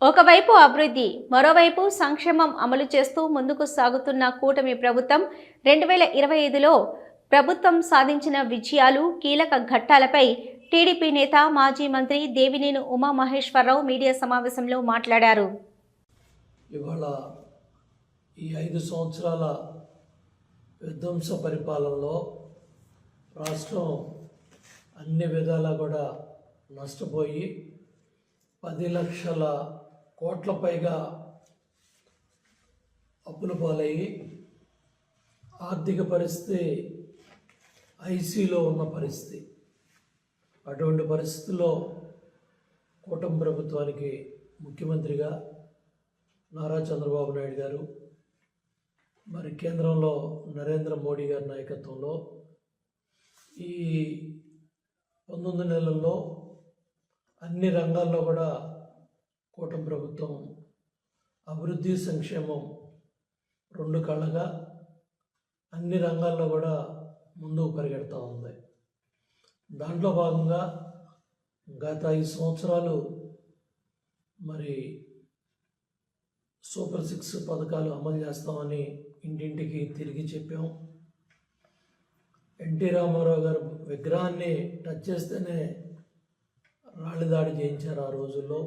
ఒకవైపు అభివృద్ధి, మరోవైపు సంక్షేమం అమలు చేస్తూ ముందుకు సాగుతున్న కూటమి ప్రభుత్వం 2025లో ప్రభుత్వం సాధించిన విజయాలు, కీలక ఘట్టాలపై టీడీపీ నేత, మాజీ మంత్రి దేవినేని ఉమామహేశ్వరరావు మీడియా సమావేశంలో మాట్లాడారు. ఇవాళ ఈ 5 సంవత్సరాల విధ్వంస పరిపాలనలో రాష్ట్రం అన్ని విధాలా కూడా నష్టపోయి 10 లక్షల కోట్ల పైగా అప్పుల పాలయ్యి ఆర్థిక పరిస్థితి ఐసీలో ఉన్న పరిస్థితి. అటువంటి పరిస్థితుల్లో కూటమి ప్రభుత్వానికి ముఖ్యమంత్రిగా నారా చంద్రబాబు నాయుడు గారు, మరి కేంద్రంలో నరేంద్ర మోడీ గారి నాయకత్వంలో ఈ 19 నెలల్లో అన్ని రంగాల్లో కూడా కూటమి ప్రభుత్వం అభివృద్ధి, సంక్షేమం 2 కళ్ళగా అన్ని రంగాల్లో కూడా ముందుకు పరిగెడతా ఉంది. దాంట్లో భాగంగా గత 5 సంవత్సరాలు మరి సూపర్ 6 పథకాలు అమలు చేస్తామని ఇంటింటికి తిరిగి చెప్పాం. ఎన్టీ రామారావు గారు విగ్రహాన్ని టచ్ చేస్తేనే రాళ్ళు దాడి చేయించారు. ఆ రోజుల్లో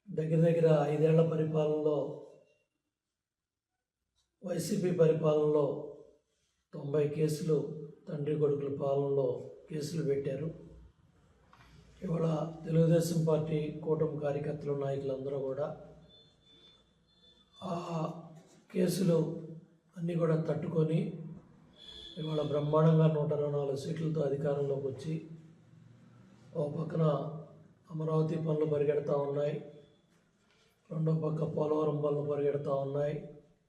దగ్గర 5 ఏళ్ల పరిపాలనలో, వైసీపీ పరిపాలనలో 90 కేసులు, తండ్రి కొడుకుల పాలనలో కేసులు పెట్టారు. ఇవాళ తెలుగుదేశం పార్టీ కూటమి కార్యకర్తలు, నాయకులందరూ కూడా ఆ కేసులు అన్నీ కూడా తట్టుకొని ఇవాళ బ్రహ్మాండంగా 124 సీట్లతో అధికారంలోకి వచ్చి ఒక పక్కన అమరావతి పనులు పరిగెడతా ఉన్నాయి, రెండో పక్క పోలవరం పనులు పరిగెడతా ఉన్నాయి.